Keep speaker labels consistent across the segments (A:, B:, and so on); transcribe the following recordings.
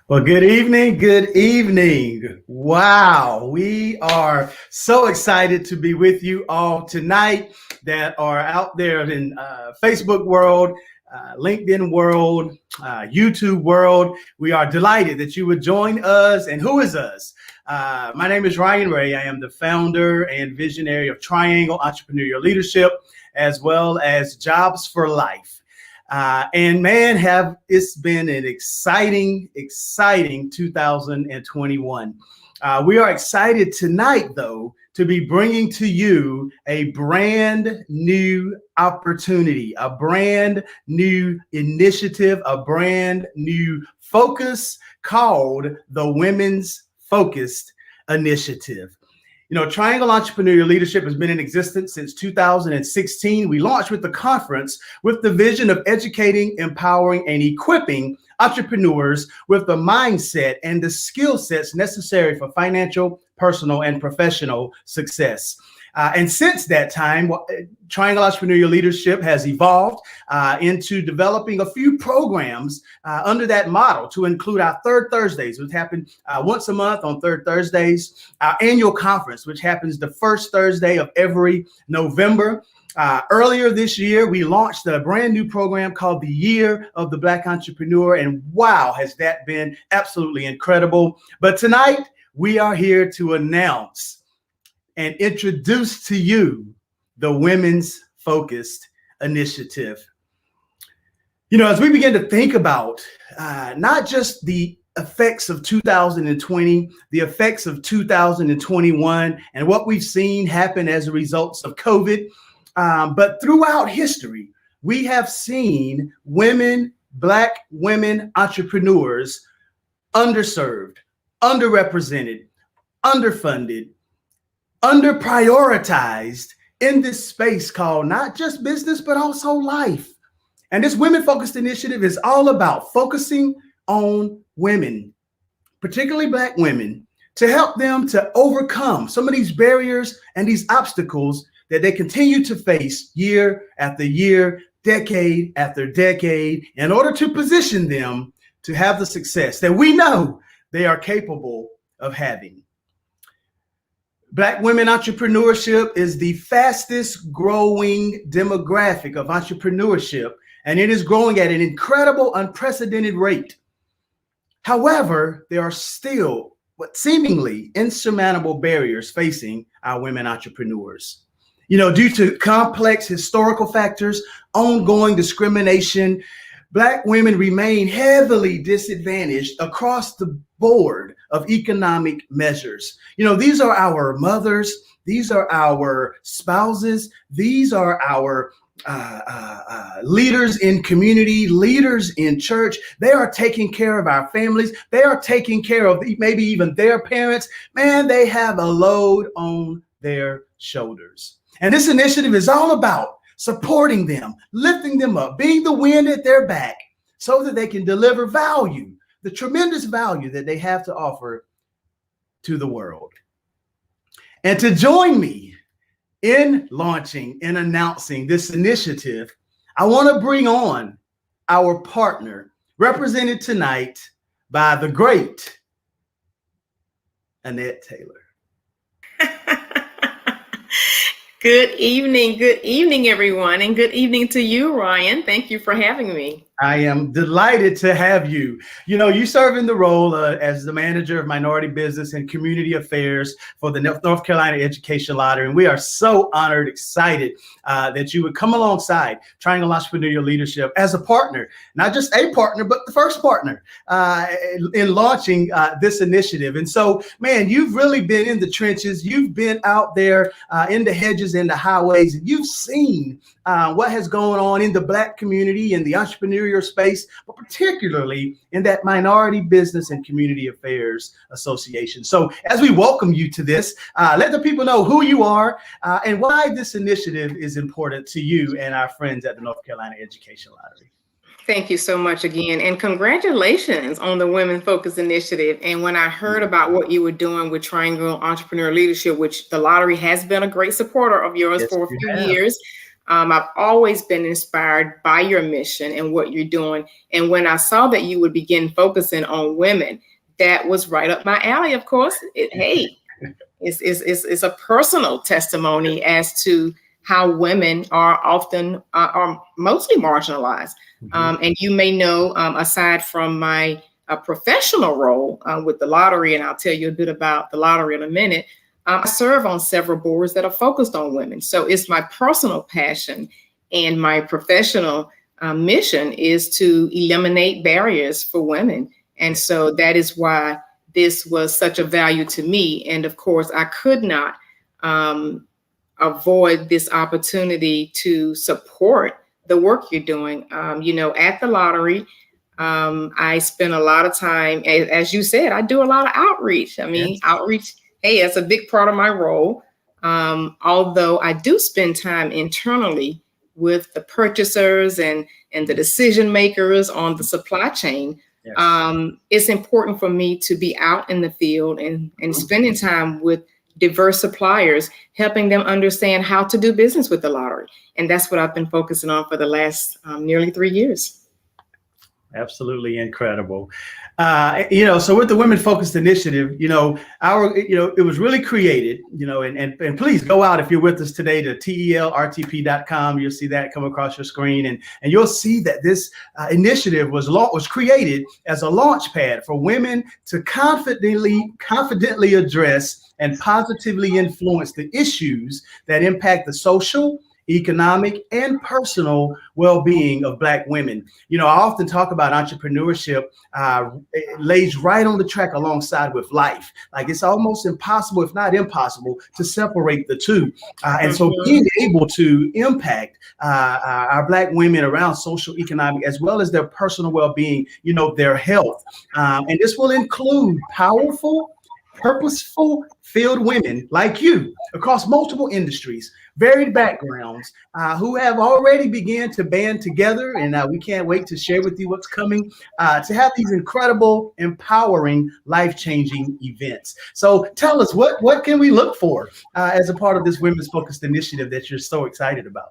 A: Well, good evening. Good evening. Wow. We are so excited to be with you all tonight that are out there in Facebook world, LinkedIn world, YouTube world. We are delighted that you would join us. And who is us? My name is Ryan Ray. I am the founder and visionary of Triangle Entrepreneurial Leadership, as well as Jobs for Life. And man, it's been an exciting 2021. We are excited tonight, though, to be bringing to you a brand new opportunity, a brand new initiative, a brand new focus called the Women's Focused Initiative. You know, Triangle Entrepreneurial Leadership has been in existence since 2016. We launched with the conference with the vision of educating, empowering, and equipping entrepreneurs with the mindset and the skill sets necessary for financial, personal, and professional success. And since that time, Triangle Entrepreneurial Leadership has evolved into developing a few programs under that model to include our Third Thursdays, which happen once a month on Third Thursdays, our annual conference, which happens the first Thursday of every November. Earlier this year, we launched a brand new program called the Year of the Black Entrepreneur. And wow, has that been absolutely incredible. But tonight, we are here to announce and introduce to you the Women's Focused Initiative. You know, as we begin to think about not just the effects of 2020, the effects of 2021, and what we've seen happen as a result of COVID, but throughout history, we have seen Black women entrepreneurs underserved, underrepresented, underfunded, underprioritized in this space called not just business, but also life. And this Women Focused Initiative is all about focusing on women, particularly Black women, to help them to overcome some of these barriers and these obstacles that they continue to face year after year, decade after decade, in order to position them to have the success that we know they are capable of having. Black women entrepreneurship is the fastest growing demographic of entrepreneurship, and it is growing at an incredible, unprecedented rate. However, there are still what seemingly insurmountable barriers facing our women entrepreneurs. You know, due to complex historical factors, ongoing discrimination, Black women remain heavily disadvantaged across the board of economic measures. You know, these are our mothers, these are our spouses, these are our leaders in community, leaders in church. They are taking care of our families. They are taking care of maybe even their parents. Man, they have a load on their shoulders. And this initiative is all about supporting them, lifting them up, being the wind at their back so that they can deliver value, the tremendous value that they have to offer to the world. And to join me in launching and announcing this initiative, I want to bring on our partner, represented tonight by the great Annette Taylor.
B: Good evening, everyone, and good evening to you, Ryan. Thank you for having me.
A: I am delighted to have you. You know, you serve in the role as the manager of minority business and community affairs for the North Carolina Education Lottery. And we are so honored, excited that you would come alongside Triangle Entrepreneurial Leadership as a partner, not just a partner, but the first partner in launching this initiative. And so, man, you've really been in the trenches. You've been out there in the hedges and the highways, and you've seen what has gone on in the Black community and the entrepreneurial space, but particularly in that Minority Business and Community Affairs Association. So as we welcome you to this, let the people know who you are and why this initiative is important to you and our friends at the North Carolina Education Lottery.
B: Thank you so much again, and congratulations on the Women Focus Initiative. And when I heard about what you were doing with Triangle Entrepreneur Leadership, which the lottery has been a great supporter of yours for a few years, I've always been inspired by your mission and what you're doing. And when I saw that you would begin focusing on women, that was right up my alley, of course. It's a personal testimony as to how women are often are mostly marginalized. And you may know, aside from my professional role with the lottery, and I'll tell you a bit about the lottery in a minute, I serve on several boards that are focused on women. So it's my personal passion, and my professional mission is to eliminate barriers for women. And so that is why this was such a value to me. And of course, I could not avoid this opportunity to support the work you're doing. At the lottery, I spend a lot of time, as you said, I do a lot of outreach. Outreach, hey, that's a big part of my role. Although I do spend time internally with the purchasers and the decision makers on the supply chain. Yes. It's important for me to be out in the field and spending time with diverse suppliers, helping them understand how to do business with the lottery. And that's what I've been focusing on for the last nearly 3 years.
A: Absolutely incredible. So with the Women Focused Initiative, it was really created, and please go out if you're with us today to TELRTP.com. You'll see that come across your screen, and you'll see that this initiative was created as a launch pad for women to confidently address and positively influence the issues that impact the social, economic, and personal well-being of Black women. I often talk about entrepreneurship. It lays right on the track alongside with life. Like, it's almost impossible, if not impossible, to separate the two. And so being able to impact our Black women around social, economic, as well as their personal well-being, their health. And this will include powerful, purposeful field women like you across multiple industries, varied backgrounds, who have already began to band together. And we can't wait to share with you what's coming, to have these incredible, empowering, life-changing events. So tell us, what can we look for as a part of this Women's Focused Initiative that you're so excited about?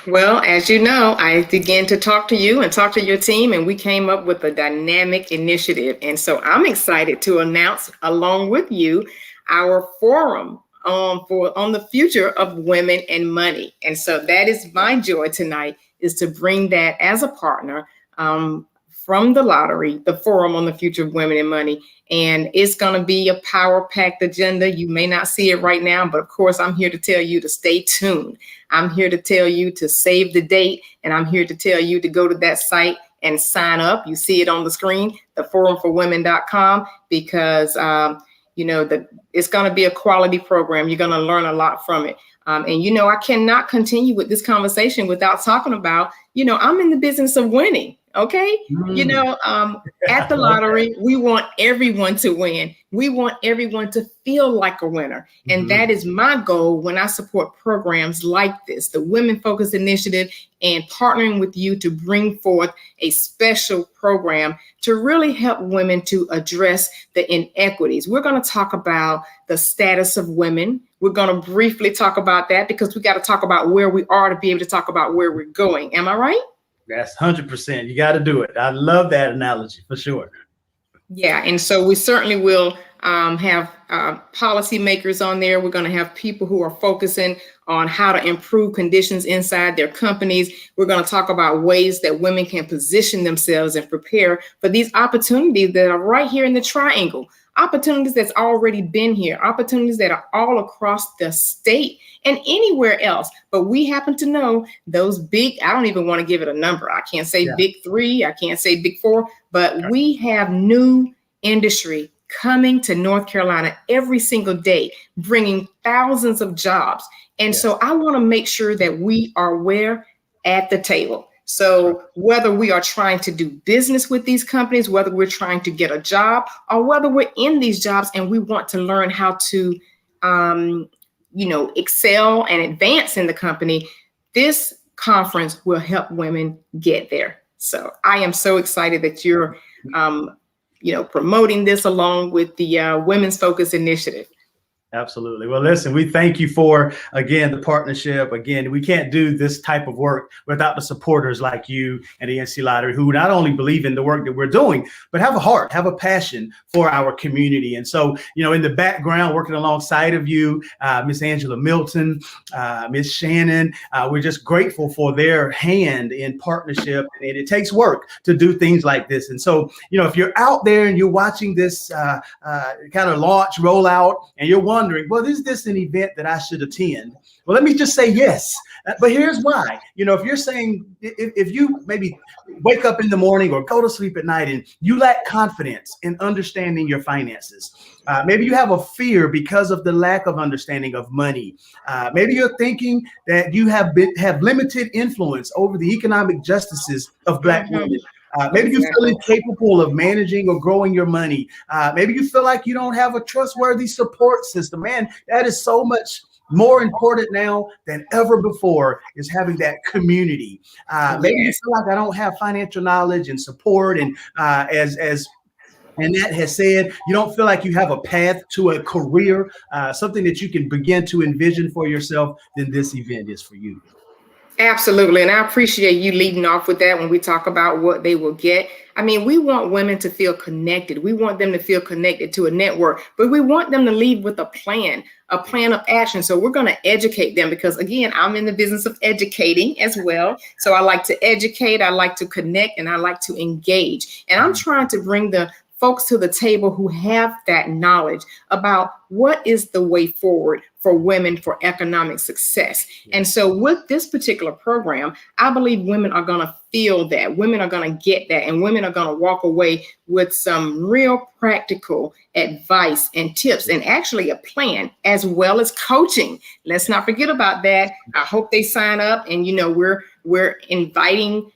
B: Well, as you know, I began to talk to you and talk to your team, and we came up with a dynamic initiative. And so I'm excited to announce, along with you, our forum on the future of women and money. And so that is my joy tonight, is to bring that as a partner from the lottery, the forum on the future of women and money. And it's going to be a power-packed agenda. You may not see it right now, but of course, I'm here to tell you to stay tuned. I'm here to tell you to save the date, and I'm here to tell you to go to that site and sign up. You see it on the screen, theforumforwomen.com, because it's going to be a quality program. You're going to learn a lot from it. And I cannot continue with this conversation without talking about, I'm in the business of winning. Okay. At the lottery, we want everyone to win. We want everyone to feel like a winner. And that is my goal when I support programs like this, the Women Focused Initiative, and partnering with you to bring forth a special program to really help women to address the inequities. We're going to talk about the status of women. We're going to briefly talk about that, because we got to talk about where we are to be able to talk about where we're going. Am I right?
A: That's 100%. You got to do it. I love that analogy for sure.
B: Yeah. And so we certainly will have policymakers on there. We're going to have people who are focusing on how to improve conditions inside their companies. We're going to talk about ways that women can position themselves and prepare for these opportunities that are right here in the triangle. Opportunities that's already been here, opportunities that are all across the state and anywhere else. But we happen to know those big, I don't even want to give it a number. I can't say big 3, I can't say big 4, but we have new industry coming to North Carolina every single day, bringing thousands of jobs. And so I want to make sure that we are where? At the table. So whether we are trying to do business with these companies, whether we're trying to get a job, or whether we're in these jobs and we want to learn how to, excel and advance in the company, this conference will help women get there. So I am so excited that you're, promoting this along with the Women's Focus Initiative.
A: Absolutely. Well, listen, we thank you for, again, the partnership. Again, we can't do this type of work without the supporters like you and the NC Lottery, who not only believe in the work that we're doing, but have a heart, have a passion for our community. And so, in the background, working alongside of you, Miss Angela Milton, Miss Shannon, we're just grateful for their hand in partnership. And it takes work to do things like this. And so, if you're out there and you're watching this kind of launch rollout and you're wondering, well, is this an event that I should attend? Well, let me just say yes. But here's why. If you're saying, if you maybe wake up in the morning or go to sleep at night and you lack confidence in understanding your finances, maybe you have a fear because of the lack of understanding of money. Maybe you're thinking that you have limited influence over the economic justices of Black women. Maybe you feel incapable of managing or growing your money. Maybe you feel like you don't have a trustworthy support system. Man, that is so much more important now than ever before, is having that community. Maybe you feel like I don't have financial knowledge and support. And as Annette has said, you don't feel like you have a path to a career, something that you can begin to envision for yourself, then this event is for you.
B: Absolutely. And I appreciate you leading off with that when we talk about what they will get. I mean, we want women to feel connected. We want them to feel connected to a network, but we want them to leave with a plan of action. So we're going to educate them because, again, I'm in the business of educating as well. So I like to educate, I like to connect, and I like to engage. And I'm trying to bring the folks to the table who have that knowledge about what is the way forward for women for economic success. And so with this particular program, I believe women are going to feel that, women are going to get that, and women are going to walk away with some real practical advice and tips, and actually a plan, as well as coaching. Let's not forget about that. I hope they sign up, and we're inviting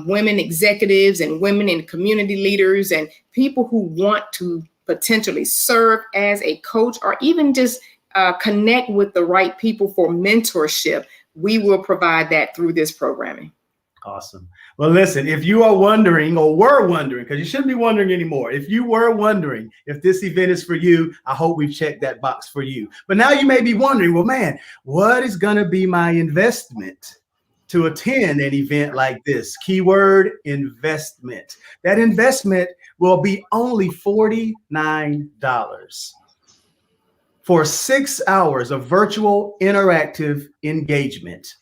B: women executives and women and community leaders and people who want to potentially serve as a coach, or even just connect with the right people for mentorship. We will provide that through this programming.
A: Awesome. Well, listen, if you are wondering, or were wondering, because you shouldn't be wondering anymore, if you were wondering if this event is for you, I hope we've checked that box for you. But now you may be wondering, well, man, what is going to be my investment to attend an event like this? Keyword: investment. That investment will be only $49 for 6 hours of virtual interactive engagement.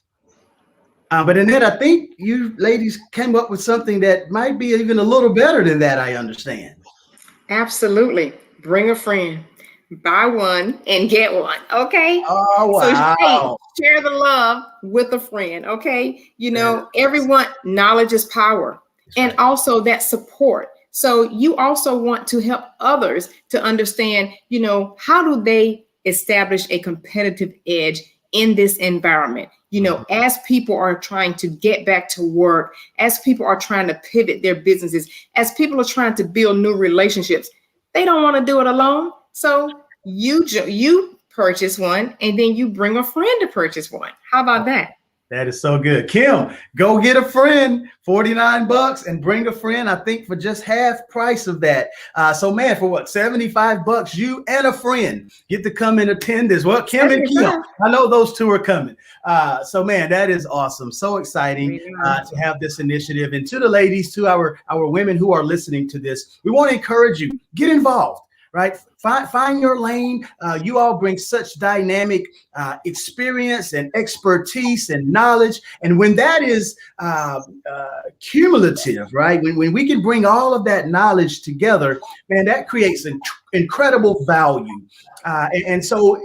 A: But Annette, I think you ladies came up with something that might be even a little better than that, I understand.
B: Absolutely. Bring a friend. Buy one and get one. Okay.
A: Oh, wow.
B: So share the love with a friend. Okay. Everyone, knowledge is power. And also that support. So you also want to help others to understand, how do they establish a competitive edge in this environment? As people are trying to get back to work, as people are trying to pivot their businesses, as people are trying to build new relationships, they don't want to do it alone. So you purchase one, and then you bring a friend to purchase one. How about that?
A: That is so good. Kim, go get a friend, $49, and bring a friend, I think, for just half price of that. So man, for what, $75, you and a friend get to come and attend this. Well, Kim and Kim, I know those two are coming. So man, that is awesome. So exciting to have this initiative. And to the ladies, to our women who are listening to this, we want to encourage you, get involved. Right? Find your lane. You all bring such dynamic experience and expertise and knowledge. And when that is cumulative, right? When we can bring all of that knowledge together, man, that creates an incredible value. And so,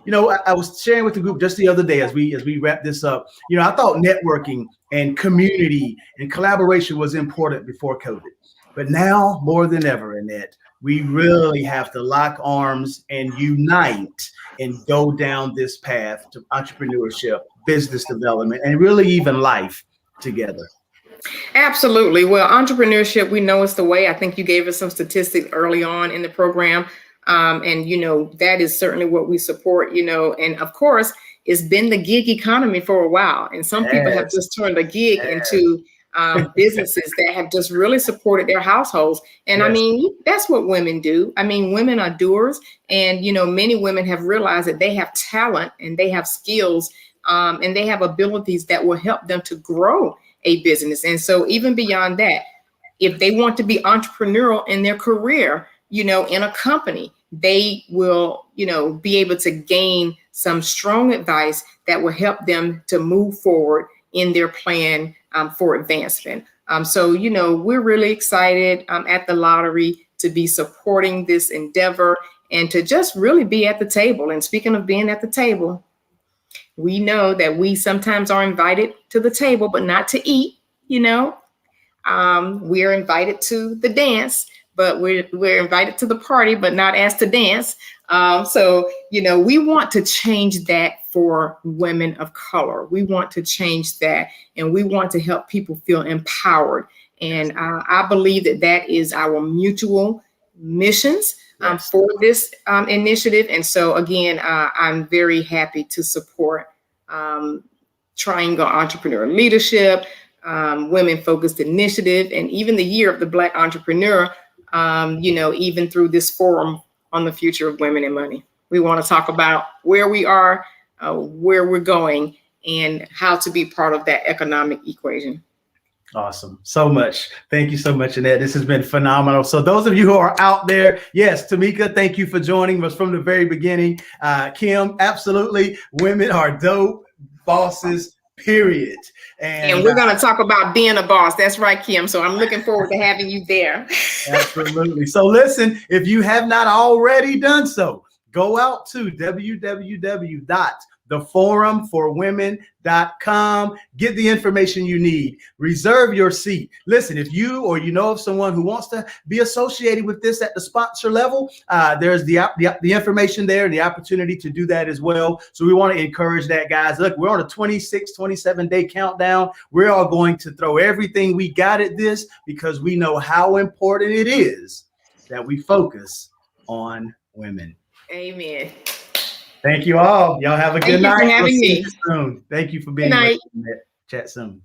A: I was sharing with the group just the other day as we wrap this up. I thought networking and community and collaboration was important before COVID. But now more than ever, Annette, we really have to lock arms and unite and go down this path to entrepreneurship, business development, and really even life together.
B: Absolutely. Well, entrepreneurship, we know it's the way. I think you gave us some statistics early on in the program. And, that is certainly what we support, and of course, it's been the gig economy for a while. And some people have just turned a gig into businesses that have just really supported their households. And I
A: Yes.
B: mean, that's what women do. I mean, women are doers. And, many women have realized that they have talent and they have skills, and they have abilities that will help them to grow a business. And so even beyond that, if they want to be entrepreneurial in their career, in a company, they will, be able to gain some strong advice that will help them to move forward in their plan for advancement. So, we're really excited at the lottery to be supporting this endeavor and to just really be at the table. And speaking of being at the table, we know that we sometimes are invited to the table, but not to eat, we're invited to the dance, but we're invited to the party, but not asked to dance. So, we want to change that for women of color. We want to change that, and we want to help people feel empowered. And I believe that that is our mutual missions for this initiative. And so, again, I'm very happy to support Triangle Entrepreneur Leadership, Women Focused Initiative, and even the Year of the Black Entrepreneur, even through this forum on the future of women and money. We want to talk about where we are, where we're going, and how to be part of that economic equation.
A: Awesome. So much. Thank you so much, Annette. This has been phenomenal. So those of you who are out there, yes, Tamika, thank you for joining us from the very beginning. Kim, absolutely. Women are dope bosses, period.
B: And we're going to talk about being a boss. That's right, Kim. So I'm looking forward to having you there.
A: Absolutely. So listen, if you have not already done so, go out to www.theforumforwomen.com. Get the information you need. Reserve your seat. Listen, if you or you know of someone who wants to be associated with this at the sponsor level, there's the information there and the opportunity to do that as well. So we want to encourage that, guys. Look, we're on a 26, 27-day countdown. We're all going to throw everything we got at this because we know how important it is that we focus on women.
B: Amen.
A: Thank you all. Y'all have a good night.
B: Thank you for having me.
A: See you soon. Thank you for being with me. Chat soon.